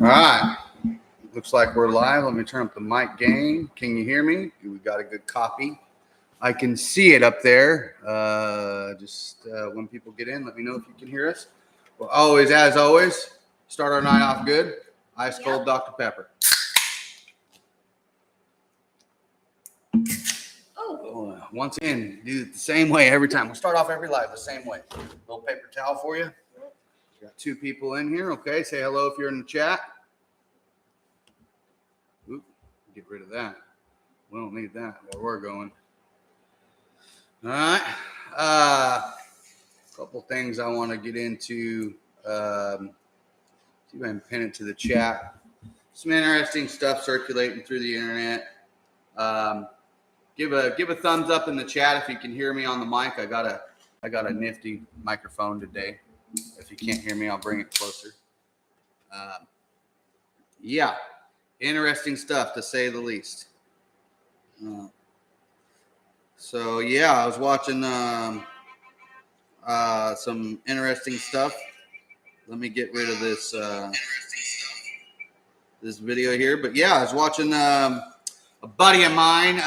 All right. Looks like we're live. Let me turn up the mic gain. Can you hear me? We got a good copy. I can see it up there. When people get in, let me know if you can hear us. Well, as always, start our night off good. Ice cold Dr. Pepper. Once again, do it the same way every time. We'll start off every live the same way. Little paper towel for you. Got two people in here. Okay, say hello if you're in the chat. Oop, get rid of that. We don't need that where we're going. All right. A couple things I want to get into. See if I can pin it to the chat. Some interesting stuff circulating through the internet. Give a thumbs up in the chat if you can hear me on the mic. I got a nifty microphone today. If you can't hear me, I'll bring it closer. Yeah, interesting stuff to say the least. I was watching some interesting stuff. Let me get rid of this this video here. But yeah, I was watching a buddy of mine.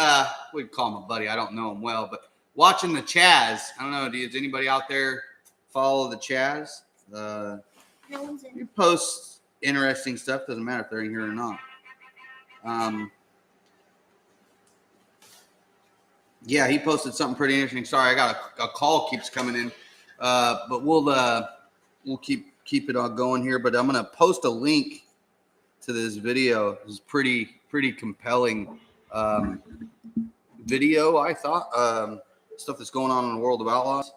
We'd call him a buddy. I don't know him well, but watching the Chaz. I don't know. Does anybody out there follow the Chaz? No one's in. He posts interesting stuff. Doesn't matter if they're in here or not. Yeah, he posted something pretty interesting. Sorry, I got a call keeps coming in, but we'll keep it all going here. But I'm gonna post a link to this video. It's pretty compelling video. I thought stuff that's going on in the world of outlaws.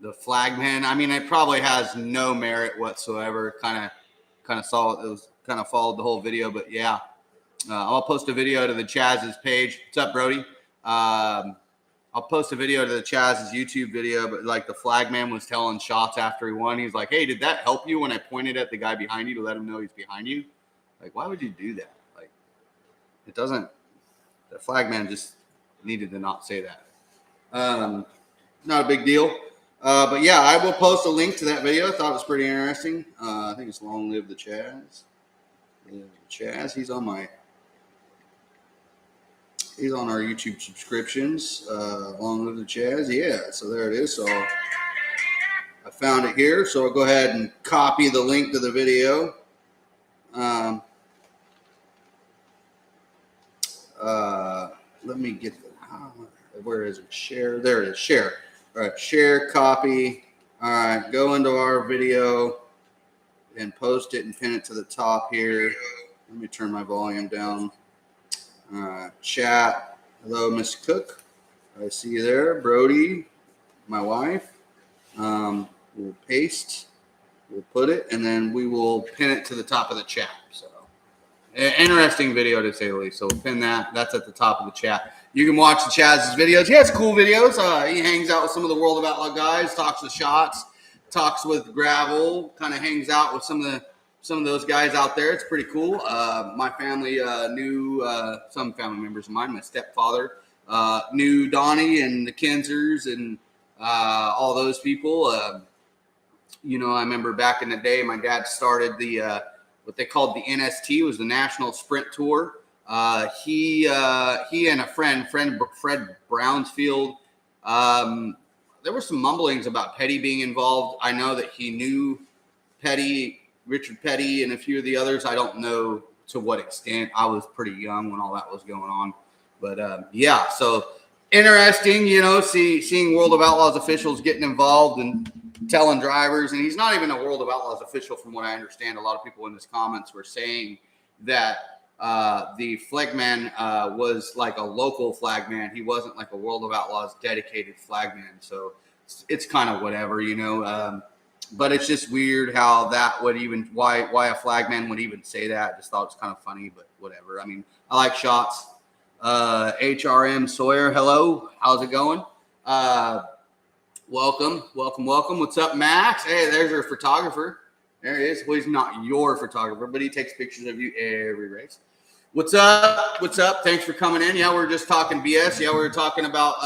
The flagman. I mean, it probably has no merit whatsoever. Kind of saw it. It was kind of followed the whole video, but yeah. I'll post a video to the Chaz's page. What's up, Brody? I'll post a video to the Chaz's YouTube video, but like the flagman was telling shots after he won. He's like, hey, did that help you when I pointed at the guy behind you to let him know he's behind you? Like, why would you do that? Like, it doesn't. The flagman just needed to not say that. Not a big deal. But yeah, I will post a link to that video. I thought it was pretty interesting. I think it's Long Live the Chaz. Chaz, he's on our YouTube subscriptions. Long Live the Chaz. Yeah, so there it is. So I found it here. So I'll go ahead and copy the link to the video. Let me get where is it? Share. There it is. Share. All right. Share, copy. All right. Go into our video and post it and pin it to the top here. Let me turn my volume down. Chat. Hello, Miss Cook. I see you there. Brody, my wife. We'll paste. We'll put it, and then we will pin it to the top of the chat. So, interesting video to say the least. So we'll pin that. That's at the top of the chat. You can watch the Chaz's videos. He has cool videos. He hangs out with some of the World of Outlaw guys, talks with Shots, talks with Gravel, kind of hangs out with some of those guys out there. It's pretty cool. My family knew some family members of mine. My stepfather knew Donnie and the Kensers and all those people. I remember back in the day, my dad started the what they called the NST, was the National Sprint Tour. He and a friend Fred Brownsfield. There were some mumblings about Petty being involved. I know that he knew Petty, Richard Petty, and a few of the others. I don't know to what extent. I was pretty young when all that was going on. But, yeah, so interesting, seeing World of Outlaws officials getting involved and telling drivers. And he's not even a World of Outlaws official from what I understand. A lot of people in his comments were saying that the flagman was like a local flagman. He wasn't like a World of Outlaws dedicated flagman. So it's kind of whatever, but it's just weird how that would even, why a flagman would even say that. I just thought it was kind of funny, but whatever. I mean, I like Shots. HRM Sawyer, hello. How's it going? Welcome. What's up, Max? Hey, there's your photographer. There he is. Well, he's not your photographer, but he takes pictures of you every race. What's up? Thanks for coming in. Yeah, we're just talking BS. Yeah, we were talking about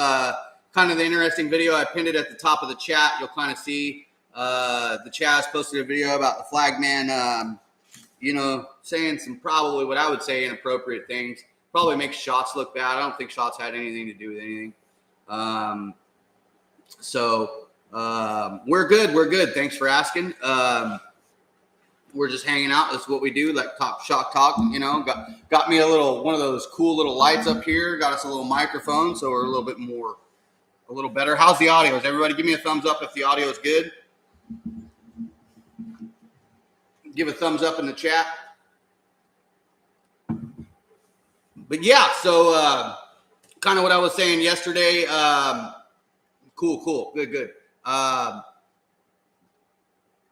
kind of the interesting video. I pinned it at the top of the chat. You'll kind of see The Chaz posted a video about the flagman, saying some probably what I would say inappropriate things. Probably makes shots look bad. I don't think shots had anything to do with anything. We're good. We're good. Thanks for asking. We're just hanging out. That's what we do, like Top Shock Talk. Got me one of those cool little lights up here. Got us a little microphone, so we're a little better. How's the audio? Is everybody give me a thumbs up if the audio is good? Give a thumbs up in the chat. But yeah, so kind of what I was saying yesterday. Cool, good.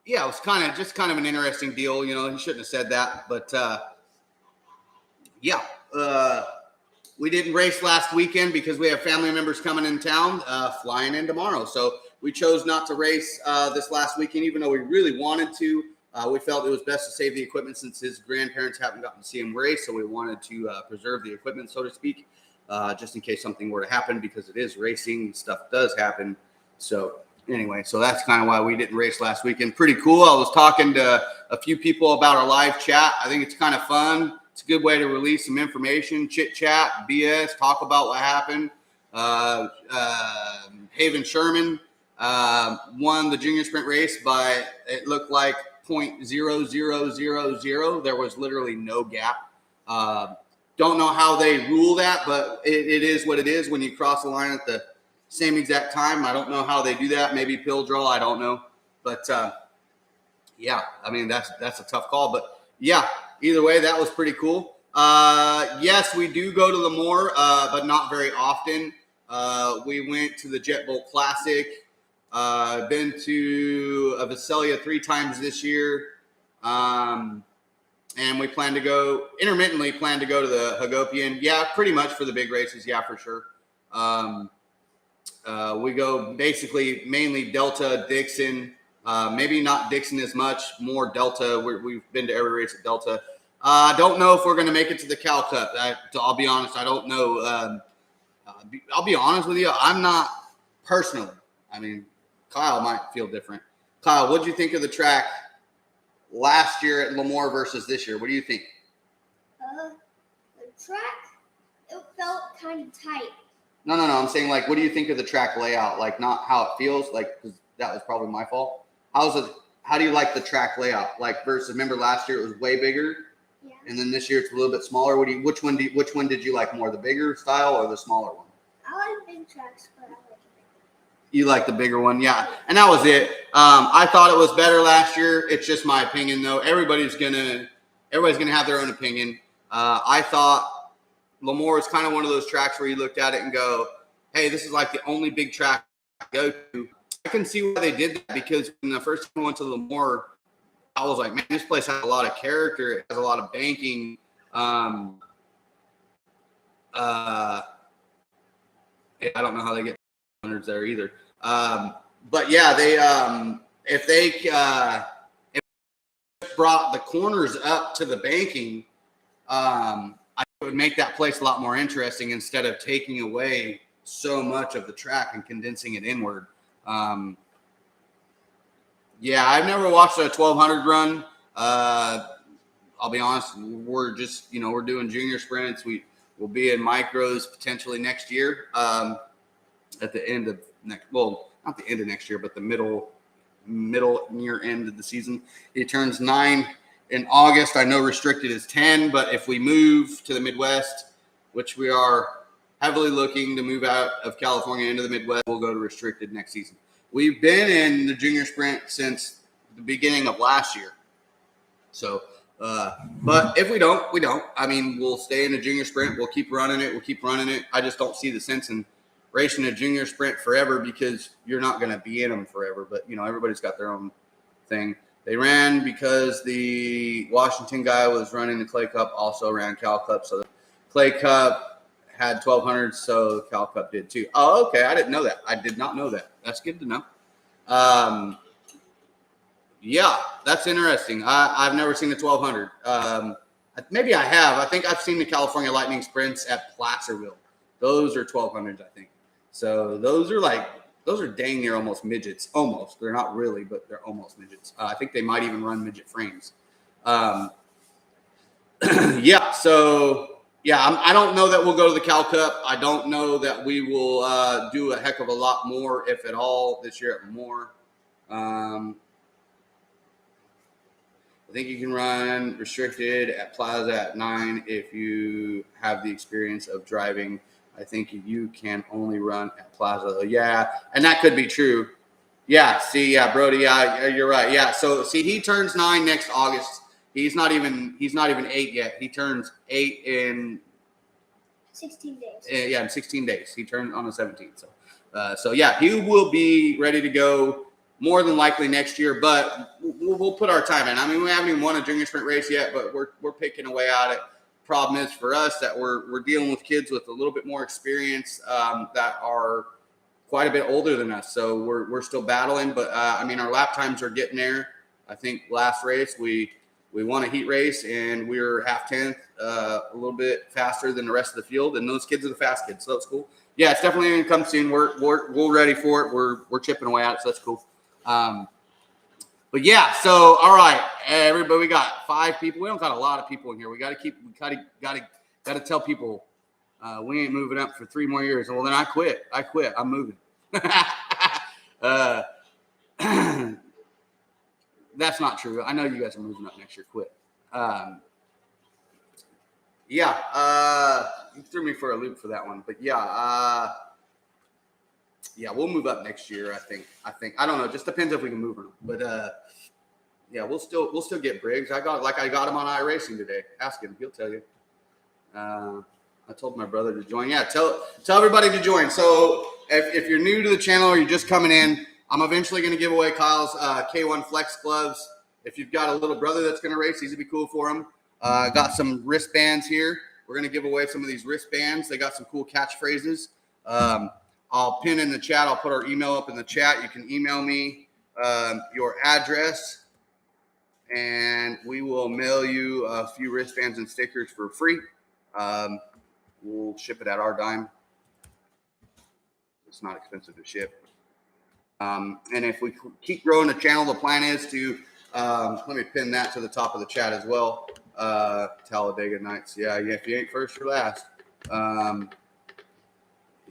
Yeah, it was kind of an interesting deal. He shouldn't have said that, but we didn't race last weekend because we have family members coming in town, flying in tomorrow. So we chose not to race this last weekend, even though we really wanted to. We felt it was best to save the equipment since his grandparents haven't gotten to see him race, so we wanted to preserve the equipment, so to speak, just in case something were to happen, because it is racing. Stuff does happen. So anyway, so that's kind of why we didn't race last weekend. Pretty cool. I was talking to a few people about our live chat. I think it's kind of fun. It's a good way to release some information, chit chat, BS, talk about what happened. Haven Sherman won the junior sprint race by, it looked like, 0.0000. There was literally no gap. Don't know how they rule that, but it is what it is when you cross the line at the same exact time. I don't know how they do that. Maybe pill draw. I don't know. But yeah, I mean, that's a tough call. But yeah, either way, that was pretty cool. Yes, we do go to Lemoore, but not very often. We went to the Jet Bowl Classic. Been to Visalia 3 times this year. And we intermittently plan to go to the Hagopian. Yeah, pretty much for the big races. Yeah, for sure. We go basically mainly Delta, Dixon, maybe not Dixon as much, more Delta. We've been to every race at Delta. I don't know if we're going to make it to the Cal Cup. I'll be honest. I don't know. I'll be honest with you. I'm not personally. I mean, Kyle might feel different. Kyle, what did you think of the track last year at Lemoore versus this year? What do you think? The track, it felt kind of tight. No. I'm saying, like, what do you think of the track layout? Like, not how it feels, like, because that was probably my fault. How do you like the track layout? Like, versus, remember last year it was way bigger? Yeah. And then this year it's a little bit smaller. Which one did you like more, the bigger style or the smaller one? I like big tracks, but I like it bigger. You like the bigger one, yeah. And that was it. I thought it was better last year. It's just my opinion, though. Everybody's gonna have their own opinion. I thought Lemoore is kind of one of those tracks where you looked at it and go, hey, this is like the only big track I go to. I can see why they did that, because when the first time I went to Lemoore, I was like, man, this place has a lot of character. It has a lot of banking. I don't know how they get hundreds there either. But yeah, if they brought the corners up to the banking, I would make that place a lot more interesting instead of taking away so much of the track and condensing it inward. Yeah, I've never watched a 1200 run. I'll be honest, we're just, we're doing junior sprints. We'll be in micros potentially next year, at the end of not the end of next year, but the middle near end of the season. He turns 9 in August. I know restricted is 10, but if we move to the Midwest, which we are heavily looking to move out of California into the Midwest, we'll go to restricted next season. We've been in the junior sprint since the beginning of last year. So, but if we don't, we don't. I mean, we'll stay in the junior sprint. We'll keep running it. I just don't see the sense in racing a junior sprint forever, because you're not going to be in them forever. But, everybody's got their own thing. They ran because the Washington guy was running the Clay Cup, also ran Cal Cup. So the Clay Cup had 1200, so Cal Cup did too. Oh, okay. I didn't know that. I did not know that. That's good to know. Yeah, that's interesting. I've never seen the 1200. Maybe I have. I think I've seen the California Lightning sprints at Placerville. Those are 1200s, I think. So those are like Those are dang near almost midgets. Almost. They're not really, but they're almost midgets. I think they might even run midget frames. Yeah. So yeah, I don't know that we'll go to the Cal Cup. I don't know that we will do a heck of a lot more, if at all, this year at Moore. I think you can run restricted at Plaza at 9 if you have the experience of driving. I think you can only run at Plaza. Yeah, and that could be true. Yeah, see, yeah, Brody, yeah, you're right. Yeah, so see, he turns 9 next August. He's not even 8 yet. He turns 8 in 16 days. yeah, in 16 days. He turned on the 17th. So yeah, he will be ready to go more than likely next year, but we'll put our time in. I mean, we haven't even won a junior sprint race yet, but we're picking away at it. Problem is for us that we're dealing with kids with a little bit more experience that are quite a bit older than us. So we're still battling, but I mean, our lap times are getting there. I think last race we won a heat race and we were half 10th, a little bit faster than the rest of the field. And those kids are the fast kids, so that's cool. Yeah, it's definitely going to come soon. We're ready for it. We're chipping away at it, so that's cool. But yeah, so all right, everybody, we got 5 people. We don't got a lot of people in here. We got to tell people we ain't moving up for 3 more years. Well, then I quit. I'm moving. That's not true. I know you guys are moving up next year. Quit. Yeah, you threw me for a loop for that one. But yeah, yeah, we'll move up next year. I think. I don't know. It just depends if we can move or not. But yeah, we'll still get Briggs. I got him on iRacing today. Ask him. He'll tell you. I told my brother to join. Yeah, tell everybody to join. So if you're new to the channel or you're just coming in, I'm eventually going to give away Kyle's K1 Flex gloves. If you've got a little brother that's going to race, these would be cool for him. Got some wristbands here. We're going to give away some of these wristbands. They got some cool catchphrases. I'll pin in the chat. I'll put our email up in the chat. You can email me your address, and we will mail you a few wristbands and stickers for free. We'll ship it at our dime. It's not expensive to ship. And if we keep growing the channel, the plan is to let me pin that to the top of the chat as well. Talladega Nights. Yeah, if you ain't first, you're last.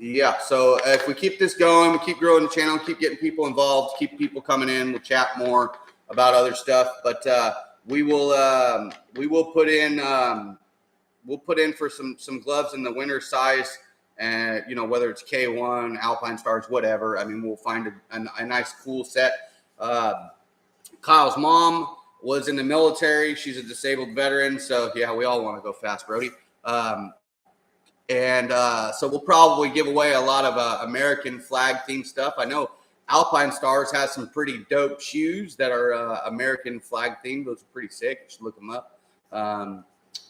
Yeah, so if we keep this going, we keep growing the channel, keep getting people involved, keep people coming in, we'll chat more about other stuff. But we will put in for some gloves in the winter size, and whether it's K1, Alpine Stars, whatever. I mean, we'll find a nice cool set. Kyle's mom was in the military. She's a disabled veteran, so yeah, we all want to go fast, Brody. So we'll probably give away a lot of American flag themed stuff. I know Alpine Stars has some pretty dope shoes that are American flag themed. Those are pretty sick. You should look them up.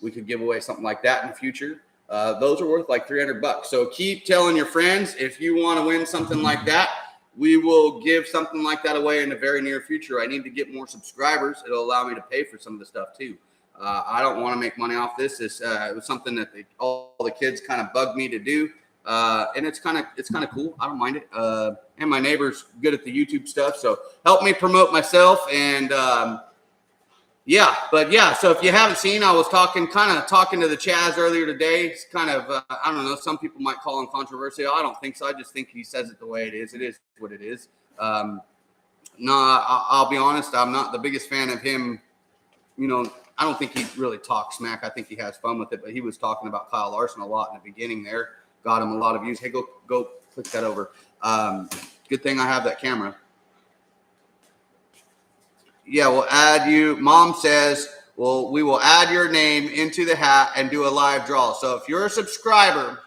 We could give away something like that in the future. Those are worth like $300. So keep telling your friends if you want to win something like that. We will give something like that away in the very near future. I need to get more subscribers. It'll allow me to pay for some of the stuff too. I don't want to make money off this. It was something that all the kids kind of bugged me to do, and it's kind of cool. I don't mind it. And my neighbor's good at the YouTube stuff, so help me promote myself. And yeah, but yeah. So if you haven't seen, I was talking to the Chaz earlier today. It's kind of I don't know. Some people might call him controversial. I don't think so. I just think he says it the way it is. It is what it is. No, I'll be honest. I'm not the biggest fan of him. I don't think he really talks smack. I think he has fun with it, but he was talking about Kyle Larson a lot in the beginning there. Got him a lot of views. Hey, go click that over. Good thing I have that camera. Yeah, we'll add you. Mom says, well, we will add your name into the hat and do a live draw. So if you're a subscriber,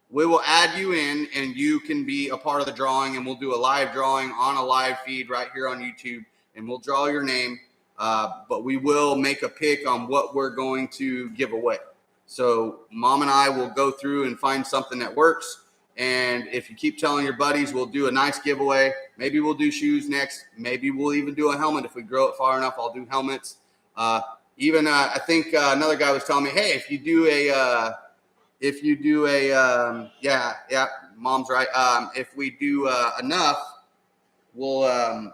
we will add you in and you can be a part of the drawing, and we'll do a live drawing on a live feed right here on YouTube, and we'll draw your name. But we will make a pick on what we're going to give away. So Mom and I will go through and find something that works. And if you keep telling your buddies, we'll do a nice giveaway. Maybe we'll do shoes next. Maybe we'll even do a helmet. If we grow it far enough, I'll do helmets. I think another guy was telling me, hey, if you do a Mom's right. If we do enough, we'll,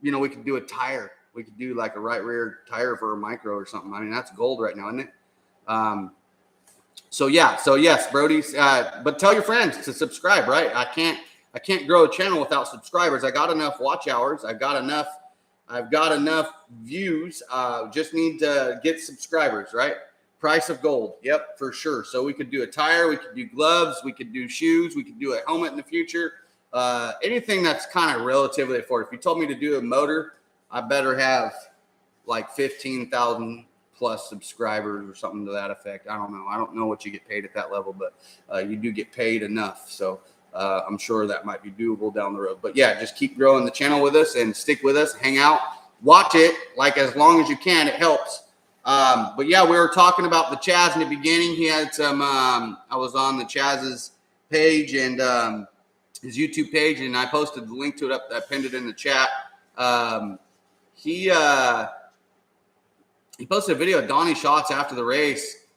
we could do a tire. We could do like a right rear tire for a micro or something. I mean, that's gold right now, isn't it? So yes, Brody. But tell your friends to subscribe, right? I can't grow a channel without subscribers. I got enough watch hours. I've got enough views. Just need to get subscribers, right? Price of gold. Yep, for sure. So we could do a tire, we could do gloves, we could do shoes, we could do a helmet in the future. Anything that's kind of relatively affordable. If you told me to do a motor, I better have like 15,000 plus subscribers or something to that effect. I don't know. I don't know what you get paid at that level, but you do get paid enough. So I'm sure that might be doable down the road. But yeah, just keep growing the channel with us and stick with us, hang out, watch it like as long as you can. It helps. But yeah, we were talking about the Chaz in the beginning. He had some, I was on the Chaz's page and his YouTube page, and I posted the link to it up. I pinned it in the chat. He posted a video of Donnie Schatz after the race.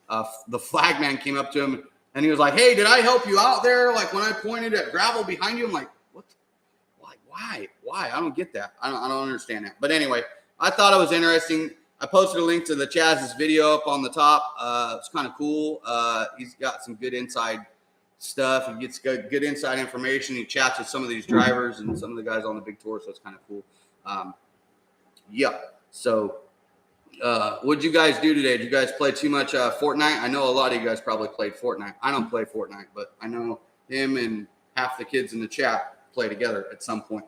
The flagman came up to him and he was like, "Hey, did I help you out there? Like when I pointed at gravel behind you?" I'm like, "What? Why? I don't get that. I don't understand that." But anyway, I thought it was interesting. I posted a link to the Chaz's video up on the top. It's kind of cool. He's got some good inside stuff. He gets good inside information. He chats with some of these drivers and some of the guys on the big tour, so it's kind of cool. Yeah. So what'd you guys do today? Did you guys play too much Fortnite? I know a lot of you guys probably played Fortnite. I don't play Fortnite, but I know him and half the kids in the chat play together at some point.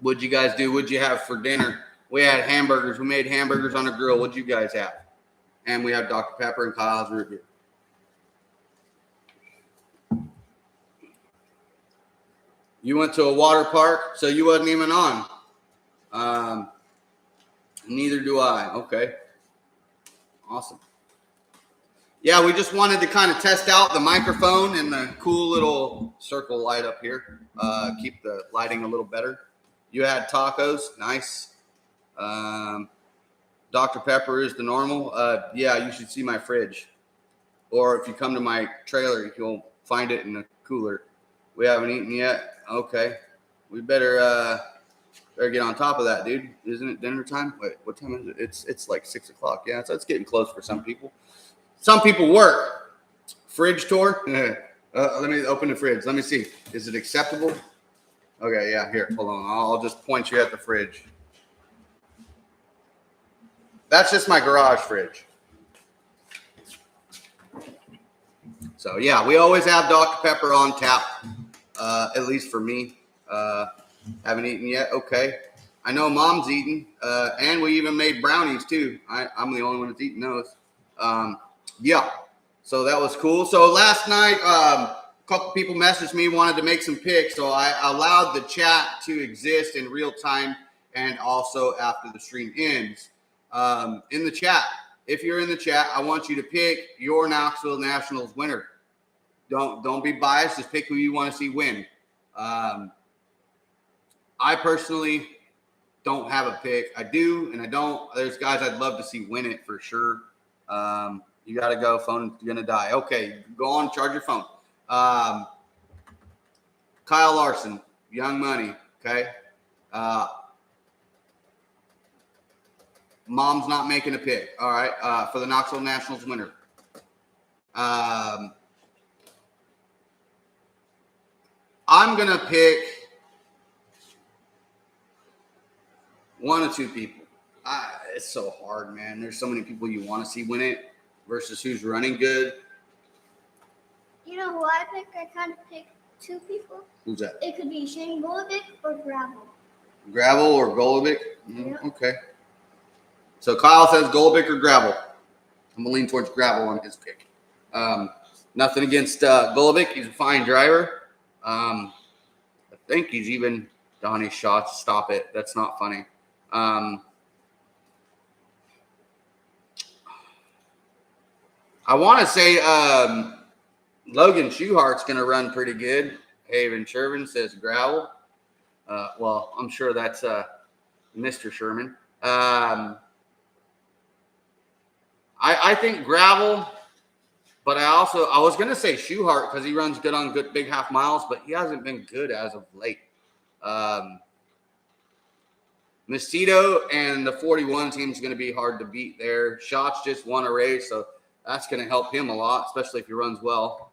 What'd you guys do? What'd you have for dinner? We had hamburgers. We made hamburgers on a grill. What'd you guys have? And we have Dr. Pepper and Kyle's root beer. You went to a water park, so you wasn't even on. Neither do I. Okay. Awesome. Yeah, we just wanted to kind of test out the microphone and the cool little circle light up here. Keep the lighting a little better. You had tacos. Nice. Dr. Pepper is the normal. Yeah, you should see my fridge. Or if you come to my trailer, you'll find it in the cooler. We haven't eaten yet. Okay. We better get on top of that, dude. Isn't it dinner time? Wait, what time is it? It's like 6 o'clock. Yeah, so it's getting close for some people. Some people work. Fridge tour. Let me open the fridge. Let me see. Is it acceptable? Okay, yeah. Here, hold on. I'll just point you at the fridge. That's just my garage fridge. So yeah, we always have Dr. Pepper on tap. At least for me. Haven't eaten yet. Okay. I know Mom's eating. And we even made brownies too. I'm the only one that's eating those. Yeah. So that was cool. So last night, a couple people messaged me, wanted to make some picks. So I allowed the chat to exist in real time and also after the stream ends. In the chat, if you're in the chat, I want you to pick your Knoxville Nationals winner. Don't be biased. Just pick who you want to see win. I personally don't have a pick. I do and I don't. There's guys I'd love to see win it for sure. You got to go. Phone's going to die. Okay, go on. Charge your phone. Kyle Larson, Young Money. Okay. Mom's not making a pick. All right. For the Knoxville Nationals winner. I'm going to pick one or two people. It's so hard, man. There's so many people you want to see win it versus who's running good. You know who I pick? I kind of pick two people. Who's that? It could be Shane Golovic or Gravel. Gravel or Golovic? Yep. Okay. So Kyle says Golovic or Gravel. I'm going to lean towards Gravel on his pick. Nothing against Golovic. He's a fine driver. I think he's even Donnie Schatz. Stop it. That's not funny. I want to say Logan Schuhart's going to run pretty good. Haven Sherman says Gravel. Well, I'm sure that's Mr. Sherman. I think Gravel But I was going to say Schuhart because he runs good on good big half miles, but he hasn't been good as of late. Macedo and the 41 team is going to be hard to beat there. Schatz just won a race, so that's going to help him a lot, especially if he runs well.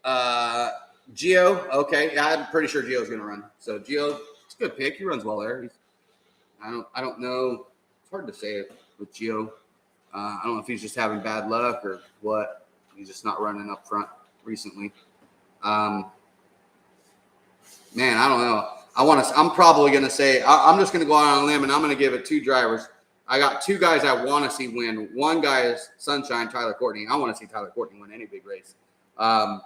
Gio, okay, yeah, I'm pretty sure Gio's going to run. So Gio, it's a good pick. He runs well there. I don't know. It's hard to say with Gio. I don't know if he's just having bad luck or what. He's just not running up front recently. Man, I don't know. I'm probably going to say, I'm just going to go out on a limb and I'm going to give it 2 drivers. I got 2 guys I want to see win. One guy is Sunshine, Tyler Courtney. I want to see Tyler Courtney win any big race. I'm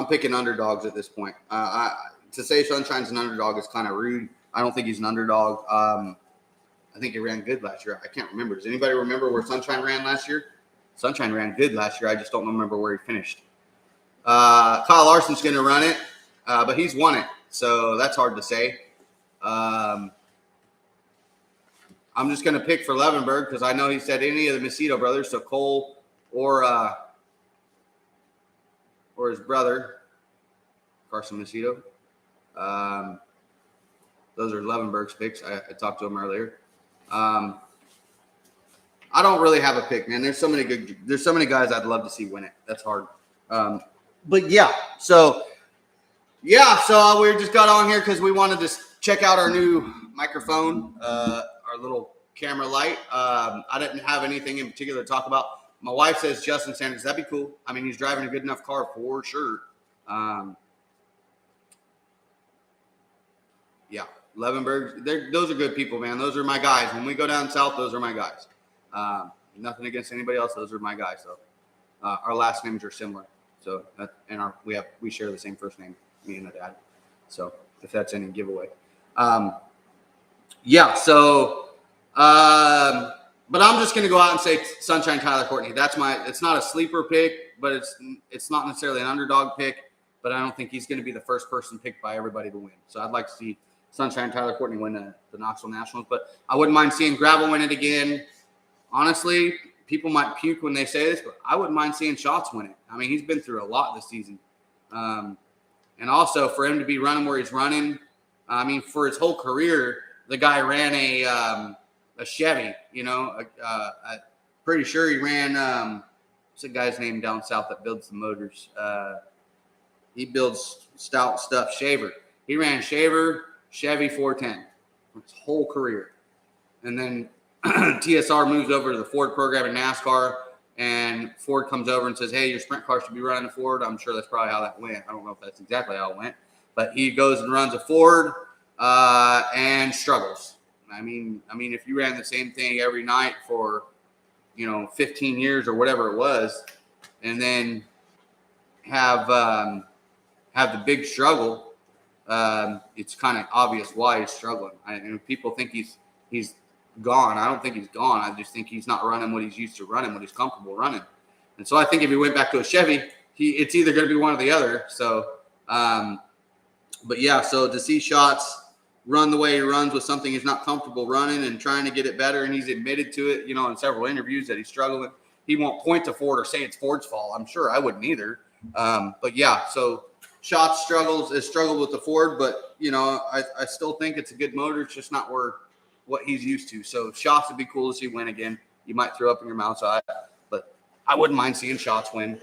picking underdogs at this point. To say Sunshine's an underdog is kind of rude. I don't think he's an underdog. I think he ran good last year. I can't remember. Does anybody remember where Sunshine ran last year? Sunshine ran good last year. I just don't remember where he finished. Kyle Larson's going to run it, but he's won it, so that's hard to say. I'm just going to pick for Levenberg because I know he said any of the Macedo brothers, so Cole or his brother, Carson Macedo. Those are Levenberg's picks. I talked to him earlier. I don't really have a pick, man. There's so many guys I'd love to see win it. That's hard. But yeah, so we just got on here because we wanted to check out our new microphone, our little camera light. I didn't have anything in particular to talk about. My wife says Justin Sanders. That'd be cool. I mean, he's driving a good enough car for sure. Yeah, Levenberg. Those are good people, man. Those are my guys. When we go down south, those are my guys. Nothing against anybody else. Those are my guys. So our last names are similar. So we share the same first name, me and my dad. So if that's any giveaway, but I'm just gonna go out and say Sunshine Tyler Courtney. It's not a sleeper pick, but it's not necessarily an underdog pick. But I don't think he's going to be the first person picked by everybody to win. So I'd like to see Sunshine Tyler Courtney win the Knoxville Nationals. But I wouldn't mind seeing Gravel win it again. Honestly, people might puke when they say this, but I wouldn't mind seeing Schatz win it. I mean, he's been through a lot this season. And also for him to be running where he's running, I mean, for his whole career, the guy ran a Chevy, I'm pretty sure he ran, what's the guy's name down south that builds the motors? He builds stout stuff, Shaver. He ran Shaver, Chevy 410 for his whole career. And then TSR moves over to the Ford program in NASCAR, and Ford comes over and says, hey, your sprint car should be running a Ford. I'm sure that's probably how that went. I don't know if that's exactly how it went. But he goes and runs a Ford and struggles. I mean, if you ran the same thing every night for, 15 years or whatever it was, and then have the big struggle, it's kind of obvious why he's struggling. And people think he's gone. I don't think he's gone. I just think he's not running what he's used to running, what he's comfortable running. And so I think if he went back to a Chevy, it's either going to be one or the other. So, but yeah, so to see Schatz run the way he runs with something he's not comfortable running and trying to get it better, and he's admitted to it, in several interviews that he's struggling. He won't point to Ford or say it's Ford's fault. I'm sure I wouldn't either. But yeah, so Schatz struggled with the Ford, but I still think it's a good motor. It's just not what he's used to. So Schatz would be cool to see win again. You might throw up in your mouth, but I wouldn't mind seeing Schatz win.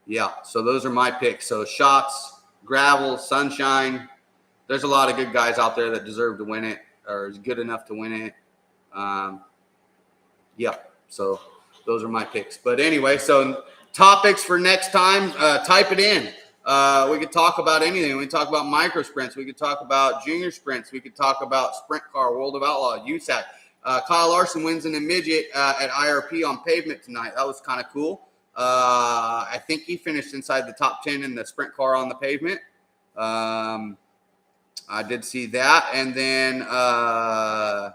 Yeah, so those are my picks. So Schatz, Gravel, Sunshine. There's a lot of good guys out there that deserve to win it or is good enough to win it. Yeah, so those are my picks. But anyway, so topics for next time, type it in. We could talk about anything. We could talk about micro sprints. We could talk about junior sprints. We could talk about sprint car, World of Outlaw, USAC. Kyle Larson wins in the midget at IRP on pavement tonight. That was kind of cool. I think he finished inside the top 10 in the sprint car on the pavement. I did see that. And then the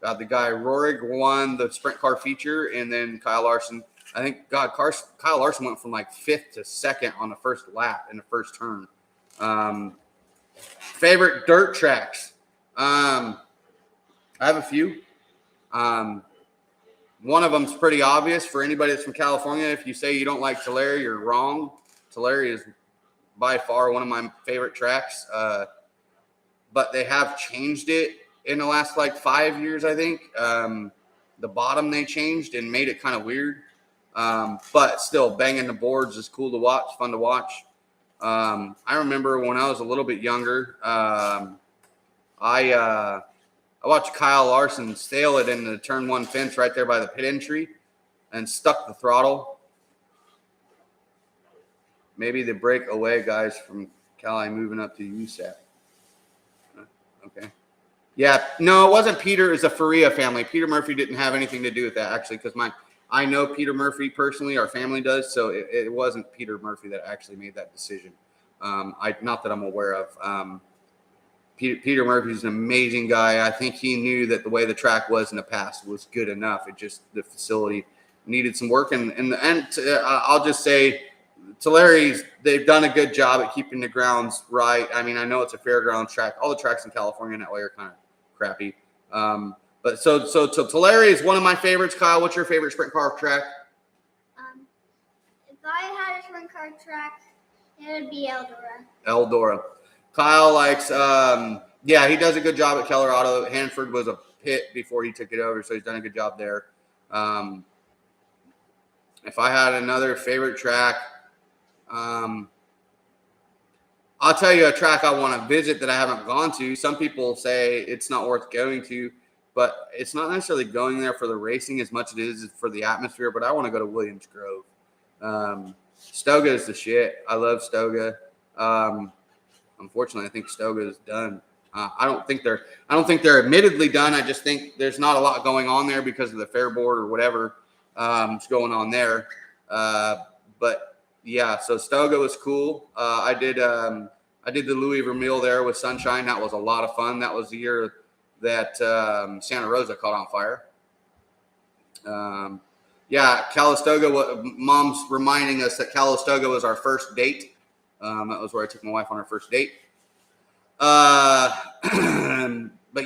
guy Rorig won the sprint car feature. And then Kyle Larson, I think, Kyle Larson went from like 5th to 2nd on the first lap in the first turn. Favorite dirt tracks. I have a few. One of them's pretty obvious for anybody that's from California. If you say you don't like Tulare, you're wrong. Tulare is by far one of my favorite tracks. But they have changed it in the last like 5 years, I think. The bottom they changed and made it kind of weird. But still, banging the boards is cool to watch, fun to watch. I remember when I was a little bit younger, I watched Kyle Larson sail it into the turn one fence right there by the pit entry and stuck the throttle. Maybe the breakaway guys from Cali moving up to USAC. Okay. Yeah, no, it wasn't Peter. It was the Faria family. Peter Murphy didn't have anything to do with that, actually, because I know Peter Murphy personally. Our family does, so it wasn't Peter Murphy that actually made that decision. Not that I'm aware of. Peter Murphy's an amazing guy. I think he knew that the way the track was in the past was good enough. It just the facility needed some work, and I'll just say, Tulare, they've done a good job at keeping the grounds right. I mean, I know it's a fairgrounds track. All the tracks in California in that way are kind of crappy. But so Tulare is one of my favorites. Kyle, what's your favorite sprint car track? If I had a sprint car track, it would be Eldora. Eldora. Kyle likes, yeah, he does a good job at Keller Auto. Hanford was a pit before he took it over, so he's done a good job there. If I had another favorite track, I'll tell you a track I want to visit that I haven't gone to. Some people say it's not worth going to, but it's not necessarily going there for the racing as much as it is for the atmosphere, but I want to go to Williams Grove. Stoga is the shit. I love Stoga. Unfortunately, I think Stoga is done. I don't think they're admittedly done. I just think there's not a lot going on there because of the fair board or whatever is going on there. But yeah, so Stoga was cool. I did the Louis Vermeil there with Sunshine. That was a lot of fun. That was the year that Santa Rosa caught on fire. Yeah, Calistoga. Mom's reminding us that Calistoga was our first date. That was where I took my wife on her first date. But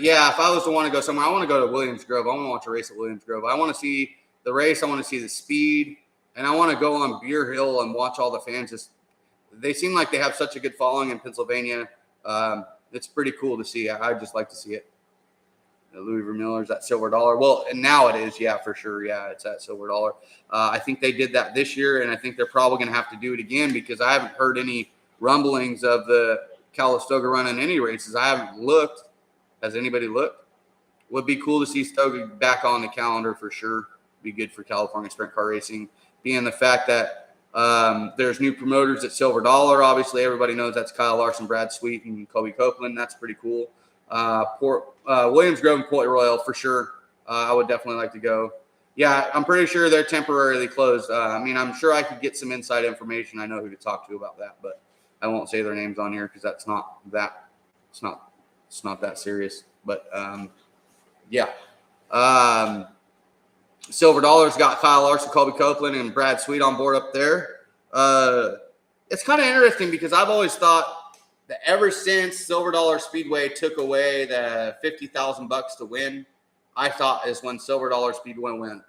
yeah, if I was to want to go somewhere, I want to go to Williams Grove. I want to watch a race at Williams Grove. I want to see the race. I want to see the speed. And I want to go on Beer Hill and watch all the fans. They seem like they have such a good following in Pennsylvania. It's pretty cool to see. I'd just like to see it. Louis Vermiller's at Silver Dollar. Well, and now it is, yeah, for sure. Yeah, it's at Silver Dollar. I think they did that this year, and I think they're probably going to have to do it again because I haven't heard any rumblings of the Calistoga running any races. I haven't looked. Has anybody looked? Would be cool to see Stoga back on the calendar for sure. Be good for California sprint car racing. Being the fact that there's new promoters at Silver Dollar. Obviously, everybody knows that's Kyle Larson, Brad Sweet, and Kobe Copeland. That's pretty cool. Williams Grove and Port Royal for sure. I would definitely like to go. Yeah, I'm pretty sure they're temporarily closed. I mean, I'm sure I could get some inside information. I know who to talk to about that, but I won't say their names on here because it's not that serious. But yeah. Silver Dollar's got Kyle Larson, Colby Copeland, and Brad Sweet on board up there. It's kind of interesting because I've always thought that ever since Silver Dollar Speedway took away the $50,000 to win, I thought is when Silver Dollar Speedway went.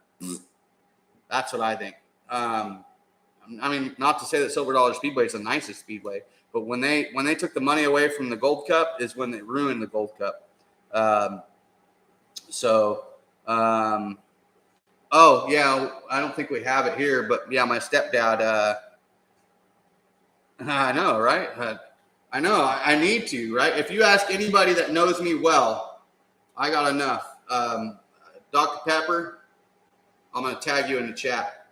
That's what I think. I mean, not to say that Silver Dollar Speedway is the nicest speedway, but when they took the money away from the Gold Cup is when they ruined the Gold Cup. Oh yeah, I don't think we have it here, but yeah, my stepdad. I know, right? I know. I need to, right? If you ask anybody that knows me well, I got enough. Dr. Pepper, I'm going to tag you in the chat.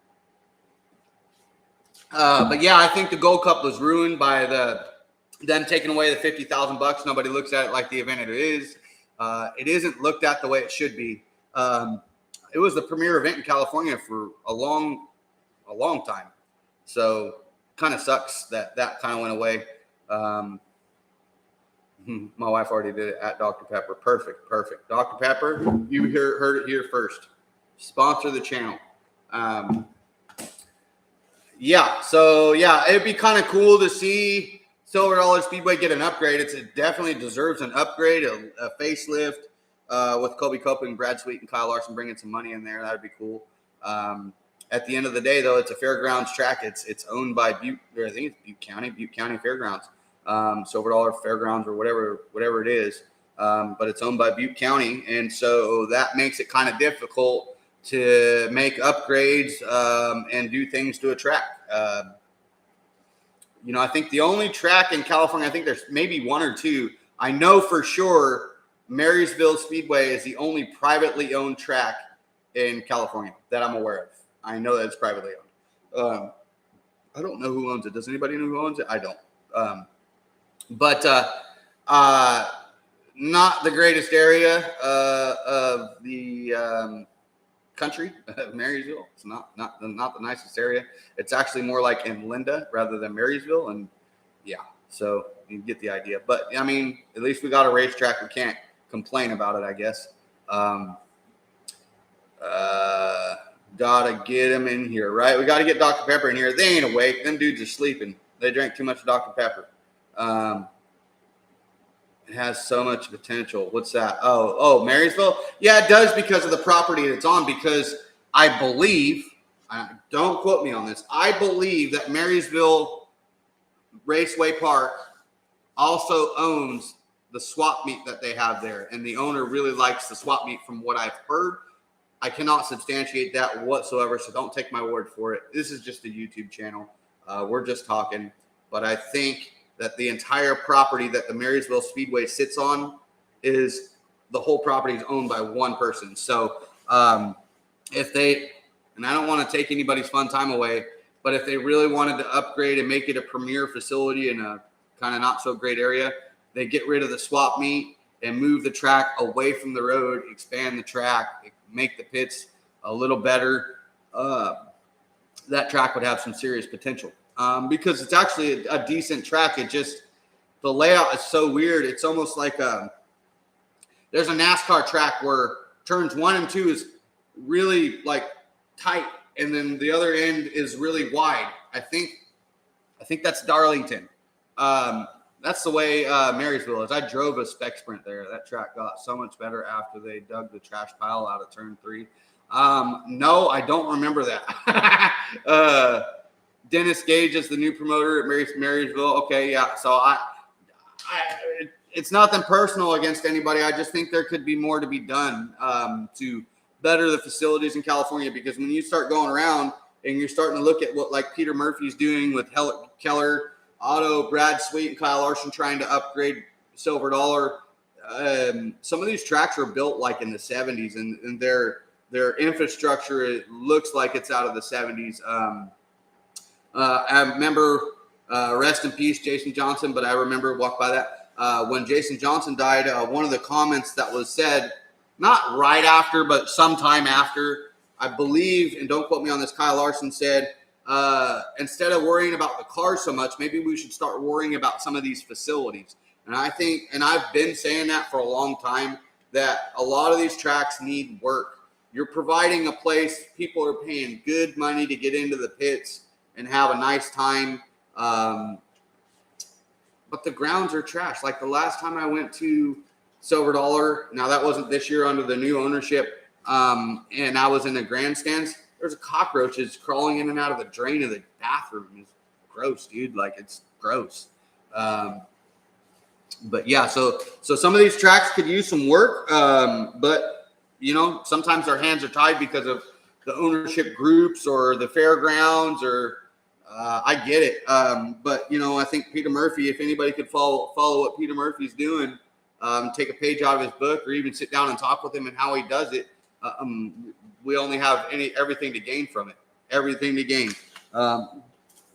But yeah, I think the Gold Cup was ruined by them taking away the $50,000. Nobody looks at it like the event it is. It isn't looked at the way it should be. It was the premier event in California for a long time. So kind of sucks that kind of went away. My wife already did it at Dr. Pepper. Perfect. Dr. Pepper, you heard it here first. Sponsor the channel. Yeah, so yeah, it'd be kind of cool to see Silver Dollar Speedway get an upgrade. It definitely deserves an upgrade, a facelift. with Kobe Cope and Brad Sweet and Kyle Larson bringing some money in there. That'd be cool. At the end of the day, though, it's a fairgrounds track. It's owned by Butte County Fairgrounds, Silver Dollar Fairgrounds or whatever it is. But it's owned by Butte County, and so that makes it kind of difficult to make upgrades and do things to a track. I think the only track in California, I think there's maybe one or two. I know for sure Marysville Speedway is the only privately owned track in California that I'm aware of. I know that it's privately owned. I don't know who owns it. Does anybody know who owns it? I don't. But not the greatest area of the country of Marysville. It's not the nicest area. It's actually more like in Linda rather than Marysville. And yeah, so you get the idea. But I mean, at least we got a racetrack. We can't complain about it, I guess. Gotta get them in here, right? We got to get Dr. Pepper in here. They ain't awake. Them dudes are sleeping. They drank too much Dr. Pepper. It has so much potential. What's that? Oh, Marysville? Yeah, it does because of the property it's on. Because I believe, don't quote me on this, I believe that Marysville Raceway Park also owns the swap meet that they have there. And the owner really likes the swap meet from what I've heard. I cannot substantiate that whatsoever, so don't take my word for it. This is just a YouTube channel. We're just talking. But I think that the entire property that the Marysville Speedway sits on is the whole property is owned by one person. So if they, and I don't want to take anybody's fun time away, but if they really wanted to upgrade and make it a premier facility in a kind of not so great area, they get rid of the swap meet and move the track away from the road, expand the track, make the pits a little better. That track would have some serious potential. Because it's actually a decent track. It just, the layout is so weird. It's almost like there's a NASCAR track where turns 1 and 2 is really like tight, and then the other end is really wide. I think that's Darlington. That's the way Marysville is. I drove a spec sprint there. That track got so much better after they dug the trash pile out of turn 3. No, I don't remember that. Dennis Gage is the new promoter at Marysville. Okay, yeah. So it's nothing personal against anybody. I just think there could be more to be done to better the facilities in California. Because when you start going around and you're starting to look at what like Peter Murphy's doing with Keller, Otto, Brad Sweet, and Kyle Larson trying to upgrade Silver Dollar. Some of these tracks were built like in the 70s, and their infrastructure, it looks like it's out of the 70s. I remember, rest in peace, Jason Johnson, but I remember walk by that. When Jason Johnson died, one of the comments that was said, not right after, but sometime after, I believe, and don't quote me on this, Kyle Larson said, instead of worrying about the cars so much, maybe we should start worrying about some of these facilities. And I think, and I've been saying that for a long time, that a lot of these tracks need work. You're providing a place, people are paying good money to get into the pits and have a nice time. But the grounds are trash. Like the last time I went to Silver Dollar, now that wasn't this year under the new ownership, and I was in the grandstands, there's cockroaches crawling in and out of the drain of the bathroom. It's gross, dude. Like, it's gross. But yeah, so some of these tracks could use some work, but sometimes our hands are tied because of the ownership groups or the fairgrounds, or I get it. But I think Peter Murphy, if anybody could follow what Peter Murphy's doing, take a page out of his book, or even sit down and talk with him and how he does it, we only have everything to gain from it. Everything to gain.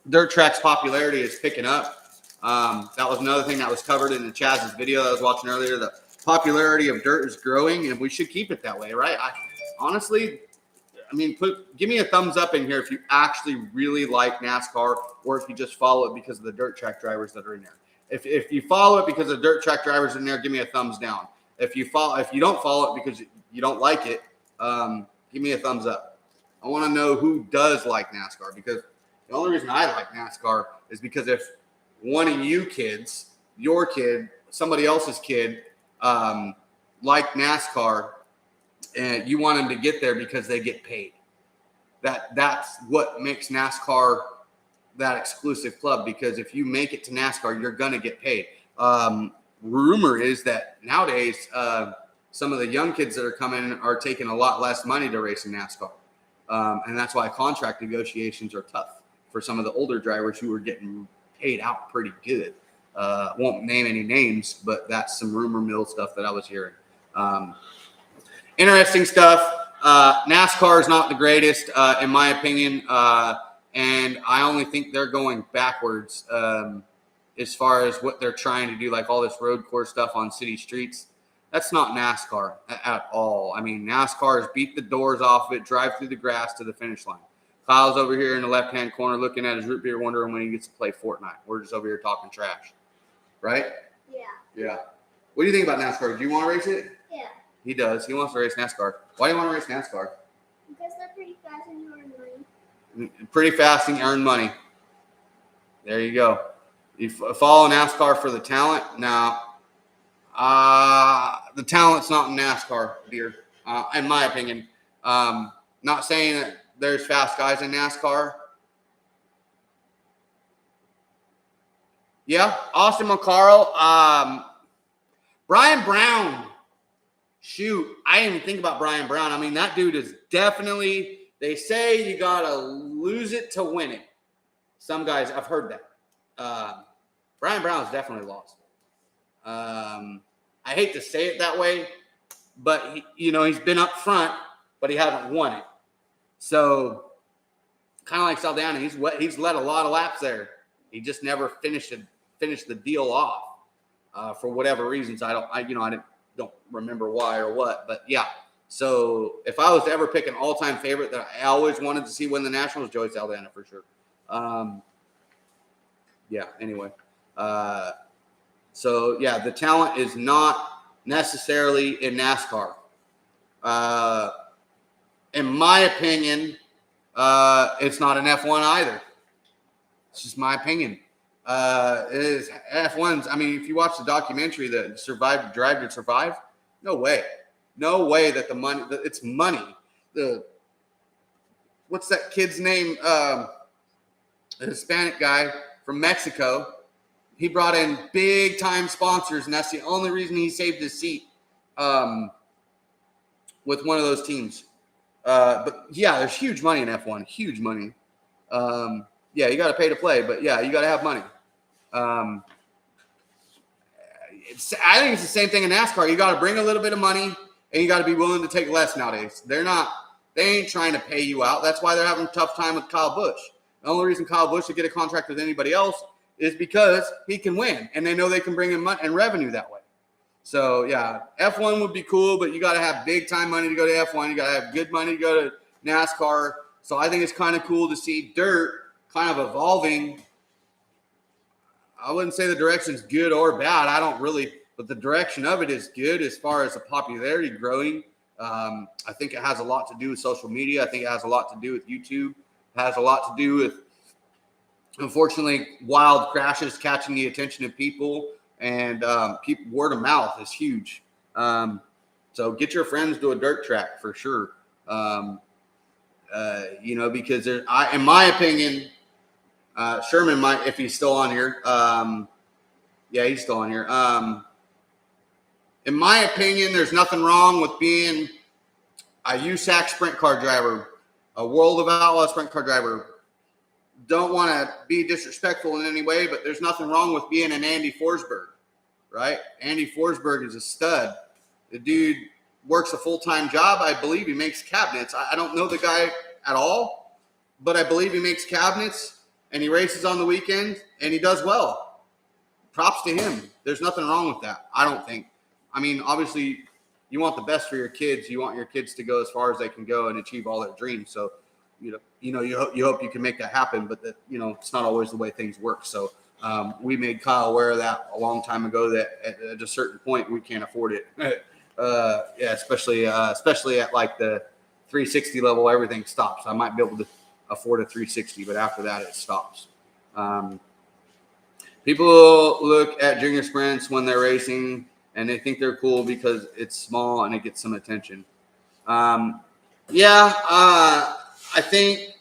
Dirt track's popularity is picking up. That was another thing that was covered in the Chaz's video that I was watching earlier. The popularity of dirt is growing, and we should keep it that way, right? Honestly, give me a thumbs up in here if you actually really like NASCAR, or if you just follow it because of the dirt track drivers that are in there. If you follow it because of dirt track drivers in there, give me a thumbs down. If you don't follow it because you don't like it, give me a thumbs up. I want to know who does like NASCAR, because the only reason I like NASCAR is because if one of you kids, your kid, somebody else's kid, like NASCAR, and you want them to get there because they get paid. That's what makes NASCAR that exclusive club, because if you make it to NASCAR, you're going to get paid. Rumor is that nowadays some of the young kids that are coming are taking a lot less money to race in NASCAR. And that's why contract negotiations are tough for some of the older drivers who are getting paid out pretty good. Won't name any names, but that's some rumor mill stuff that I was hearing. Interesting stuff. NASCAR is not the greatest, in my opinion, and I only think they're going backwards as far as what they're trying to do, like all this road course stuff on city streets. That's not NASCAR at all. I mean, NASCAR is beat the doors off of it, drive through the grass to the finish line. Kyle's over here in the left-hand corner looking at his root beer, wondering when he gets to play Fortnite. We're just over here talking trash. Right? Yeah. Yeah. What do you think about NASCAR? Do you want to race it? Yeah. He does. He wants to race NASCAR. Why do you want to race NASCAR? Because they're pretty fast and you earn money. Pretty fast and you earn money. There you go. You follow NASCAR for the talent? No. The talent's not in NASCAR, dear, in my opinion. Not saying that there's fast guys in NASCAR. Yeah, Austin McCarl. Brian Brown. Shoot, I didn't even think about Brian Brown. I mean, that dude is definitely, they say you got to lose it to win it. Some guys, I've heard that. Brian Brown's definitely lost. I hate to say it that way, but he's been up front, but he hasn't won it. So kind of like Saldana, he's led a lot of laps there. He just never finished the deal off for whatever reasons. I don't remember why or what, but yeah. So if I was to ever pick an all-time favorite that I always wanted to see win the Nationals, Joey Saldana for sure. Yeah. Anyway. So yeah, the talent is not necessarily in NASCAR. In my opinion, it's not an F1 either. It's just my opinion. It is F1's. I mean, if you watch the documentary, the Drive to Survive, no way that the money, it's money. What's that kid's name? The Hispanic guy from Mexico. He brought in big time sponsors, and that's the only reason he saved his seat with one of those teams. But yeah, there's huge money in F1, huge money. Yeah, you got to pay to play, but yeah, you got to have money. I think it's the same thing in NASCAR. You got to bring a little bit of money, and you got to be willing to take less nowadays. They ain't trying to pay you out. That's why they're having a tough time with Kyle Busch. The only reason Kyle Busch should get a contract with anybody else is because he can win, and they know they can bring in money and revenue that way. So, yeah, F1 would be cool, but you got to have big-time money to go to F1. You got to have good money to go to NASCAR. So I think it's kind of cool to see dirt kind of evolving. I wouldn't say the direction's good or bad. I don't really, but the direction of it is good as far as the popularity growing. I think it has a lot to do with social media. I think it has a lot to do with YouTube. It has a lot to do with, unfortunately, wild crashes catching the attention of people, and word of mouth is huge. So get your friends to a dirt track for sure. Because in my opinion, Sherman might, if he's still on here. Yeah, he's still on here. In my opinion, there's nothing wrong with being a USAC sprint car driver, a World of Outlaw sprint car driver. Don't want to be disrespectful in any way, but there's nothing wrong with being an Andy Forsberg, right? Andy Forsberg is a stud. The dude works a full-time job. I believe he makes cabinets. I don't know the guy at all, but I believe he makes cabinets, and he races on the weekend, and he does well. Props to him. There's nothing wrong with that, I don't think. I mean, obviously, you want the best for your kids. You want your kids to go as far as they can go and achieve all their dreams. So, you hope you can make that happen, but that, it's not always the way things work. So we made Kyle aware of that a long time ago, that at a certain point we can't afford it. Yeah, especially at like the 360 level, everything stops. I might be able to afford a 360, but after that it stops. People look at junior sprints when they're racing and they think they're cool because it's small and it gets some attention. I think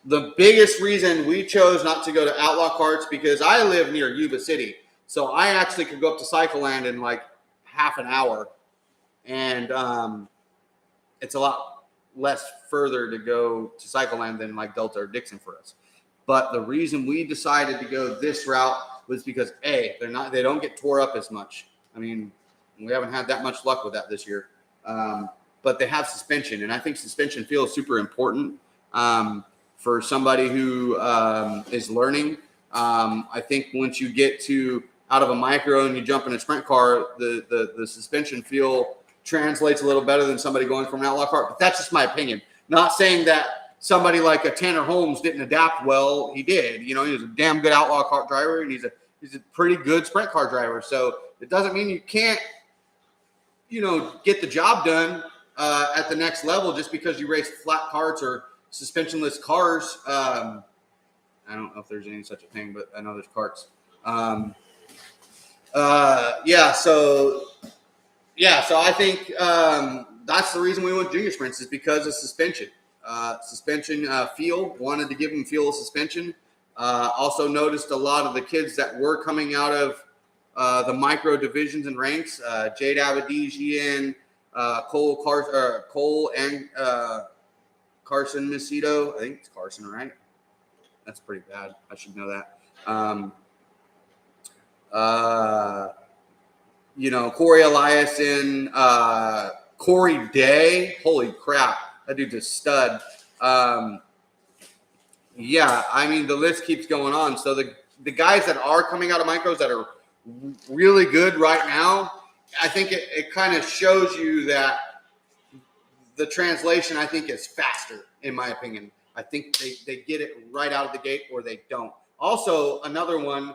the biggest reason we chose not to go to Outlaw Carts because I live near Yuba City, so I actually could go up to Cycle Land in like half an hour, and it's a lot less further to go to Cycle Land than like Delta or Dixon for us. But the reason we decided to go this route was because they don't get tore up as much. I mean, we haven't had that much luck with that this year. But they have suspension, and I think suspension feel is super important for somebody who is learning. I think once you get out of a micro and you jump in a sprint car, the suspension feel translates a little better than somebody going from an outlaw cart. But that's just my opinion. Not saying that somebody like a Tanner Holmes didn't adapt well. He did. You know, he was a damn good outlaw cart driver, and he's a pretty good sprint car driver. So it doesn't mean you can't, get the job done at the next level just because you race flat carts or suspensionless cars. I don't know if there's any such a thing, but I know there's carts. So I think that's the reason we went junior sprints is because of suspension. Wanted to give them feel of suspension. Also noticed a lot of the kids that were coming out of the micro divisions and ranks, Jade Abadijian, Cole and Carson Macedo. I think it's Carson, right? That's pretty bad. I should know that. Corey Eliason, Corey Day. Holy crap. That dude's a stud. The list keeps going on. So the guys that are coming out of micros that are really good right now, I think it kind of shows you that the translation, I think, is faster, in my opinion. I think they get it right out of the gate or they don't. Also, another one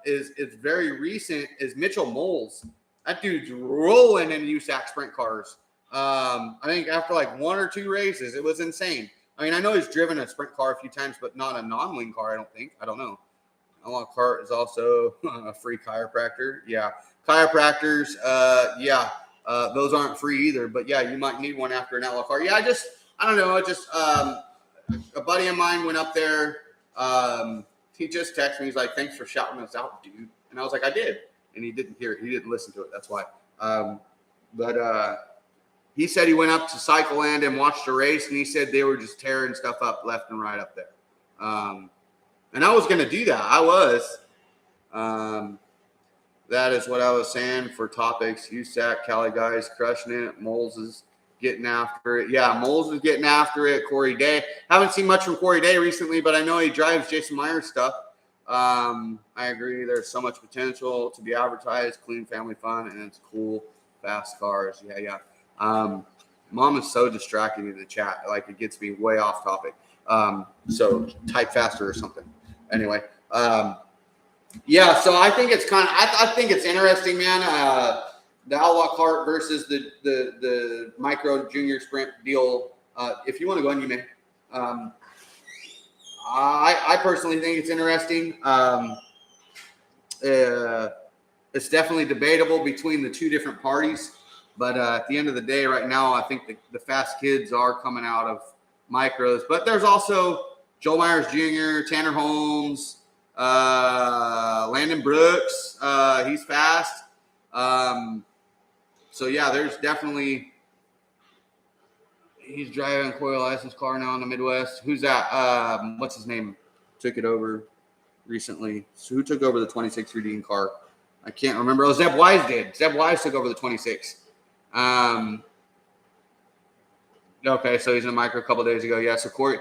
is very recent is Mitchell Moles. That dude's rolling in USAC sprint cars. I think after like one or two races, it was insane. I mean, I know he's driven a sprint car a few times, but not a non-wing car, I don't think. I don't know. Outlaw Cart is also a free chiropractor. Yeah. Chiropractors, those aren't free either. But, yeah, you might need one after an Outlaw Cart. Yeah, I don't know. A buddy of mine went up there. He just texted me. He's like, thanks for shouting us out, dude. And I was like, I did. And he didn't hear it. He didn't listen to it. That's why. He said he went up to Cycle Land and watched a race, and he said they were just tearing stuff up left and right up there. And I was going to do that. I was. That is what I was saying for topics. USAC, Cali guys crushing it. Moles is getting after it. Yeah, Moles is getting after it. Corey Day. Haven't seen much from Corey Day recently, but I know he drives Jason Myers stuff. I agree. There's so much potential to be advertised, clean family fun, and it's cool, fast cars. Yeah. Mom is so distracting in the chat. Like, it gets me way off topic. So type faster or something. Anyway, so I think it's I think it's interesting, man. The Outlaw Cart versus the micro junior sprint deal. If you want to go on, you may. I personally think it's interesting. It's definitely debatable between the two different parties. But at the end of the day, right now, I think the fast kids are coming out of micros. But there's also Joel Myers Jr., Tanner Holmes, Landon Brooks. He's fast. There's definitely – he's driving a coil license car now in the Midwest. Who's that? What's his name? Took it over recently. So who took over the 26 Redeem car? I can't remember. Oh, Zeb Wise did. Zeb Wise took over the 26. Okay, so he's in a micro a couple days ago. Yeah, so Corey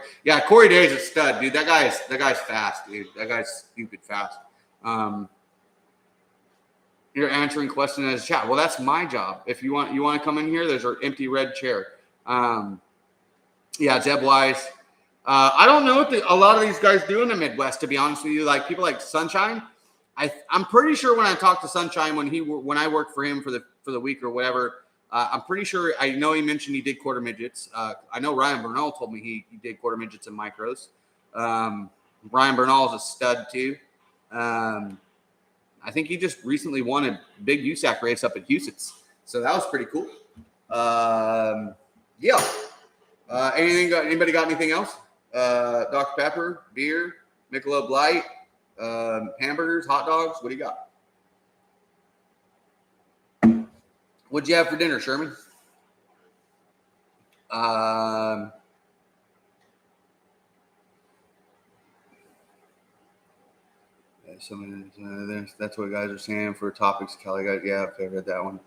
Day is a stud, dude. That guy's fast, dude. That guy's stupid fast. You're answering questions as a chat. Well, that's my job. If you want to come in here, there's an empty red chair. Zeb Wise. I don't know what a lot of these guys do in the Midwest, to be honest with you. Like people like Sunshine. I'm pretty sure when I talked to Sunshine when I worked for him for the week or whatever, I'm pretty sure I know he mentioned he did quarter midgets. I know Ryan Bernal told me he did quarter midgets and micros. Ryan Bernal is a stud too. I I think he just recently won a big USAC race up at Houston's. So that was pretty cool. Yeah. Anybody got anything else? Dr. Pepper, beer, Michelob Light, hamburgers, hot dogs. What do you got? What'd you have for dinner, Sherman? That's what guys are saying for topics. Kelly guys, yeah, I read that one.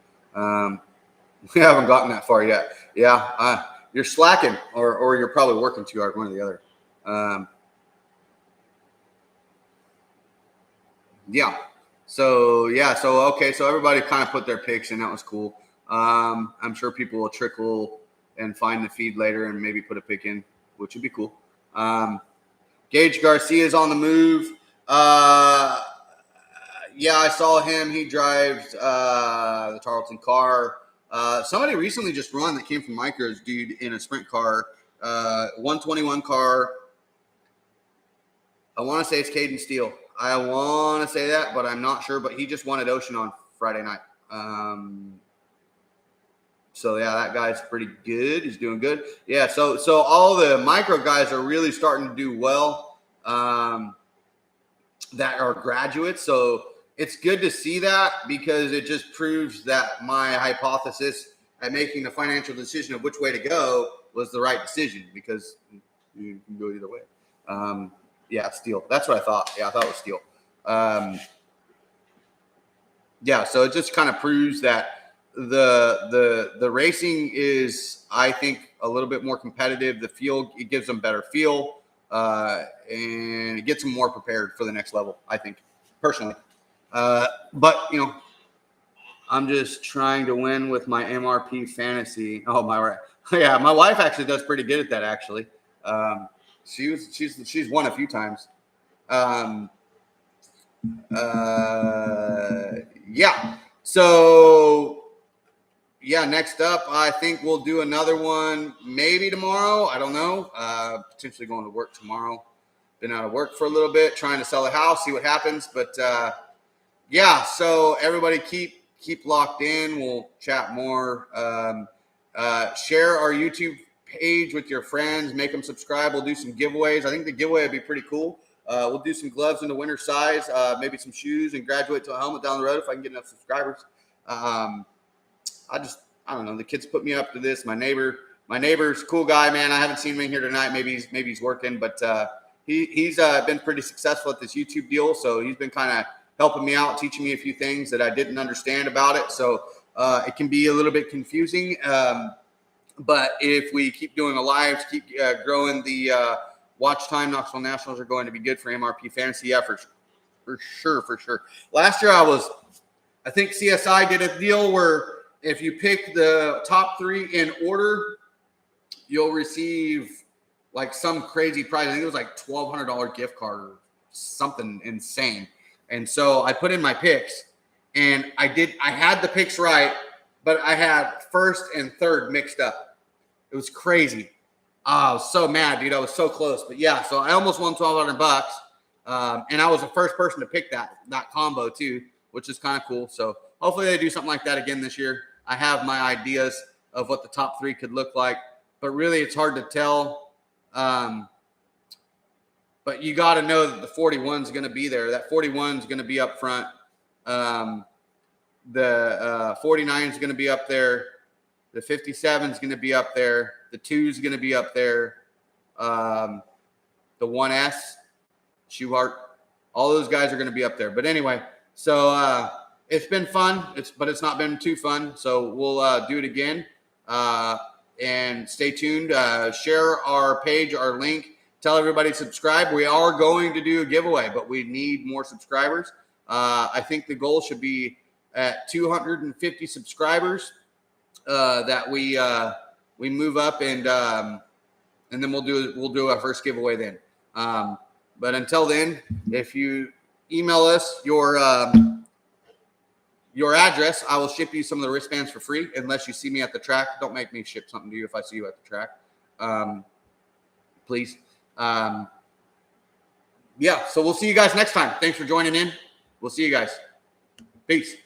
We haven't gotten that far yet. Yeah, you're slacking, or you're probably working too hard, one or the other. Yeah. So okay. So everybody kind of put their picks in. That was cool. I'm sure people will trickle and find the feed later and maybe put a pick in, which would be cool. Gage Garcia is on the move. Yeah, I saw him. He drives the Tarleton car. Somebody recently just run that came from Micros, dude, in a sprint car, 121 car. I want to say it's Caden Steele. I want to say that, but I'm not sure. But he just won at Ocean on Friday night. So yeah, that guy's pretty good. He's doing good. Yeah. So all the micro guys are really starting to do well. That are graduates. So it's good to see that, because it just proves that my hypothesis at making the financial decision of which way to go was the right decision, because you can go either way. Yeah, Steele. That's what I thought. Yeah, I thought it was Steele. Yeah, so it just kind of proves that the racing is, I think, a little bit more competitive. The feel, it gives them better feel, and it gets them more prepared for the next level, I think, personally. But, you know, I'm just trying to win with my MRP fantasy. Oh, yeah, my wife actually does pretty good at that, actually. She's won a few times. Yeah. So, yeah, next up, I think we'll do another one maybe tomorrow. I don't know. Potentially going to work tomorrow. Been out of work for a little bit, trying to sell a house, see what happens. But, yeah, so everybody keep locked in. We'll chat more. Share our YouTube page with your friends. Make them subscribe. We'll do some giveaways. I think the giveaway would be pretty cool. We'll do some gloves in the winter size, maybe some shoes, and graduate to a helmet down the road if I can get enough subscribers. I don't know. The kids put me up to this. My neighbor's a cool guy, man. I haven't seen him in here tonight. Maybe he's working, but he's been pretty successful at this YouTube deal. So he's been kind of helping me out, teaching me a few things that I didn't understand about it. So it can be a little bit confusing. But if we keep doing the lives, keep growing the watch time, Knoxville Nationals are going to be good for MRP Fantasy. Yeah, for sure. Last year I think CSI did a deal where if you pick the top 3 in order, you'll receive like some crazy prize. I think it was like $1,200 gift card or something insane. And so I put in my picks, and I had the picks right, but I had first and third mixed up. It was crazy. I was so mad, dude. I was so close. But yeah, so I almost won $1,200. And I was the first person to pick that combo too, which is kind of cool. So hopefully they do something like that again this year. I have my ideas of what the top 3 could look like, but really it's hard to tell. But you got to know that the 41 is going to be there. That 41 is going to be up front. The 49 is going to be up there. The 57 is going to be up there. The 2 is going to be up there. The 1S, Schuhart, all those guys are going to be up there. But anyway, so it's been fun, but it's not been too fun. So we'll do it again. And stay tuned. Share our page, our link. Tell everybody to subscribe. We are going to do a giveaway, but we need more subscribers. I think the goal should be at 250 subscribers. That we move up, and then we'll do our first giveaway then. But until then, if you email us your address, I will ship you some of the wristbands for free, unless you see me at the track. Don't make me ship something to you if I see you at the track, please. Yeah, so we'll see you guys next time. Thanks for joining in. We'll see you guys. Peace.